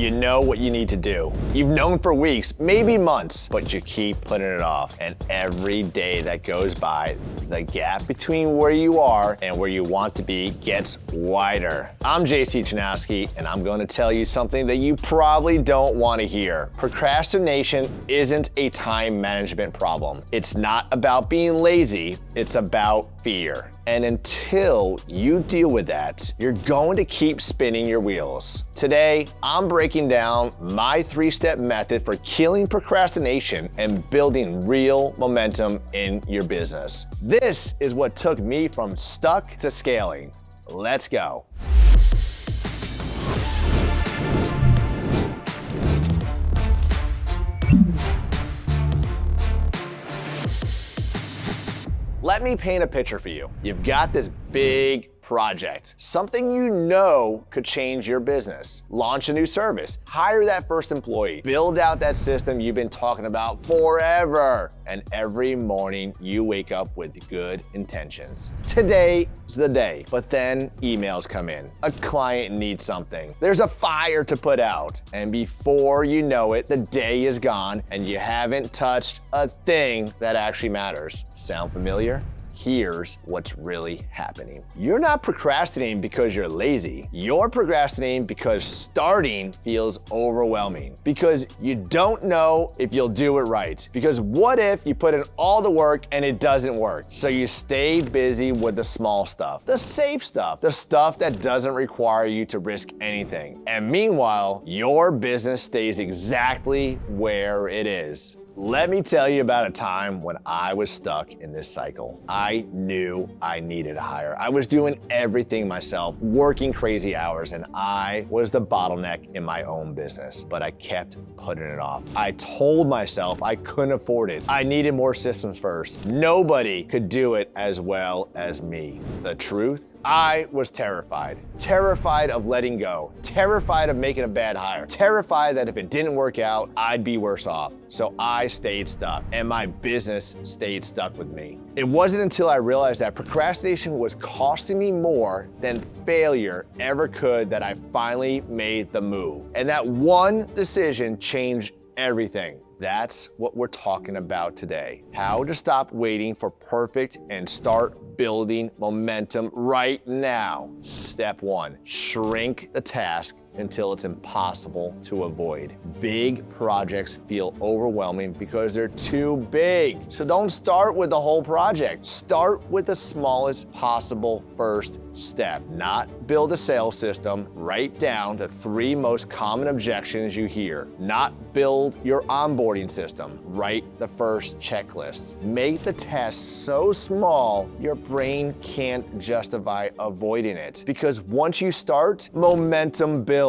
You know what you need to do. You've known for weeks, maybe months, but you keep putting it off. And every day that goes by, the gap between where you are and where you want to be gets wider. I'm JC Chanowski, and I'm going to tell you something that you probably don't want to hear. Procrastination isn't a time management problem. It's not about being lazy, it's about fear. And until you deal with that, you're going to keep spinning your wheels. Today, I'm breaking down my 3-step method for killing procrastination and building real momentum in your business. This is what took me from stuck to scaling. Let's go. Let me paint a picture for you. You've got this big project, something you know could change your business. Launch a new service, hire that first employee, build out that system you've been talking about forever. And every morning you wake up with good intentions. Today's the day, but then emails come in. A client needs something. There's a fire to put out. And before you know it, the day is gone and you haven't touched a thing that actually matters. Sound familiar? Here's what's really happening. You're not procrastinating because you're lazy. You're procrastinating because starting feels overwhelming, because you don't know if you'll do it right. Because what if you put in all the work and it doesn't work? So you stay busy with the small stuff, the safe stuff, the stuff that doesn't require you to risk anything. And meanwhile, your business stays exactly where it is. Let me tell you about a time when I was stuck in this cycle. I knew I needed a hire. I was doing everything myself, working crazy hours, and I was the bottleneck in my own business, but I kept putting it off. I told myself I couldn't afford it. I needed more systems first. Nobody could do it as well as me. The truth? I was terrified. Terrified of letting go. Terrified of making a bad hire. Terrified that if it didn't work out, I'd be worse off. So I stayed stuck, and my business stayed stuck with me. It wasn't until I realized that procrastination was costing me more than failure ever could that I finally made the move. And that one decision changed everything. That's what we're talking about today. How to stop waiting for perfect and start building momentum right now. Step 1, shrink the task until it's impossible to avoid. Big projects feel overwhelming because they're too big. So don't start with the whole project. Start with the smallest possible first step. Not build a sales system. Write down the 3 most common objections you hear. Not build your onboarding system. Write the first checklist. Make the task so small your brain can't justify avoiding it. Because once you start, momentum builds.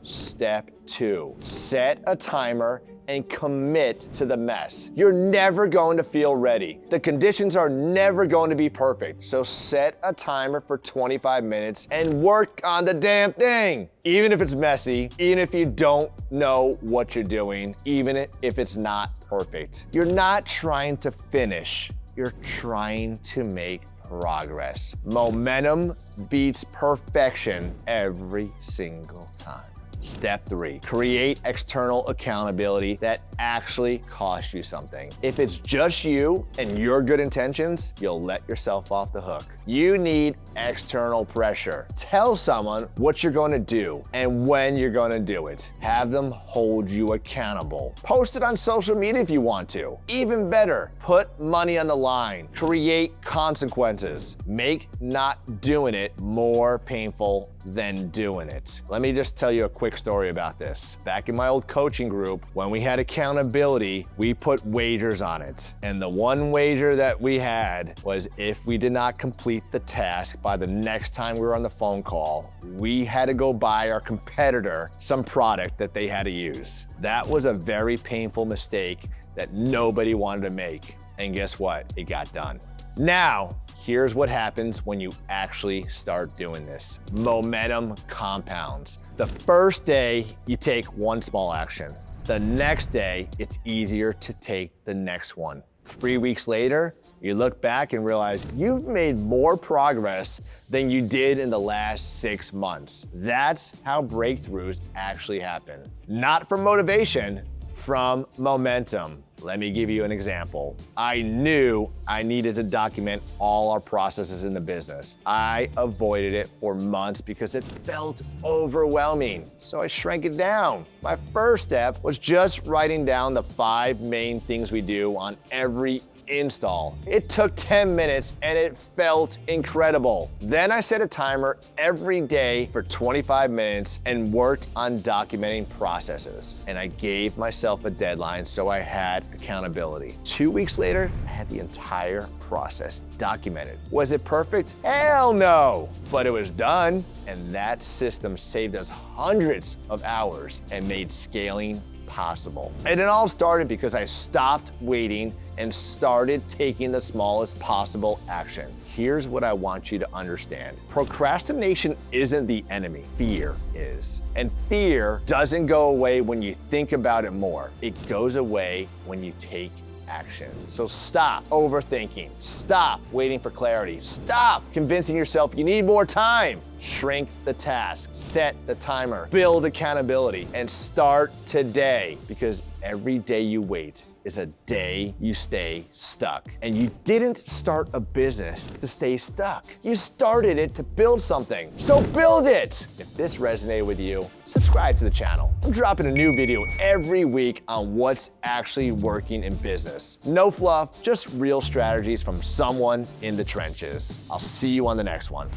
Step 2, set a timer and commit to the mess. You're never going to feel ready. The conditions are never going to be perfect. So set a timer for 25 minutes and work on the damn thing. Even if it's messy, even if you don't know what you're doing, even if it's not perfect. You're not trying to finish, you're trying to make progress. Momentum beats perfection every single time. Step 3, create external accountability that actually costs you something. If it's just you and your good intentions, you'll let yourself off the hook. You need external pressure. Tell someone what you're going to do and when you're going to do it. Have them hold you accountable. Post it on social media if you want to. Even better, put money on the line. Create consequences. Make not doing it more painful than doing it. Let me just tell you a quick story about this. Back in my old coaching group, when we had accountability, we put wagers on it. And the one wager that we had was if we did not complete the task by the next time we were on the phone call, we had to go buy our competitor some product that they had to use. That was a very painful mistake that nobody wanted to make. And guess what? It got done. Now, here's what happens when you actually start doing this. Momentum compounds. The first day, you take one small action. The next day, it's easier to take the next one. 3 weeks later, you look back and realize you've made more progress than you did in the last 6 months. That's how breakthroughs actually happen. Not from motivation, from momentum. Let me give you an example. I knew I needed to document all our processes in the business. I avoided it for months because it felt overwhelming, so I shrank it down. My first step was just writing down the 5 main things we do on every install. It took 10 minutes and it felt incredible. Then I set a timer every day for 25 minutes and worked on documenting processes. And I gave myself a deadline so I had accountability. 2 weeks later, I had the entire process documented. Was it perfect? Hell no! But it was done, and that system saved us hundreds of hours and made scaling possible. And it all started because I stopped waiting and started taking the smallest possible action. Here's what I want you to understand. Procrastination isn't the enemy, fear is. And fear doesn't go away when you think about it more. It goes away when you take action. So stop overthinking. Stop waiting for clarity. Stop convincing yourself you need more time. Shrink the task, set the timer, build accountability, and start today, because every day you wait is a day you stay stuck. And you didn't start a business to stay stuck. You started it to build something. So build it! If this resonated with you, subscribe to the channel. I'm dropping a new video every week on what's actually working in business. No fluff, just real strategies from someone in the trenches. I'll see you on the next one.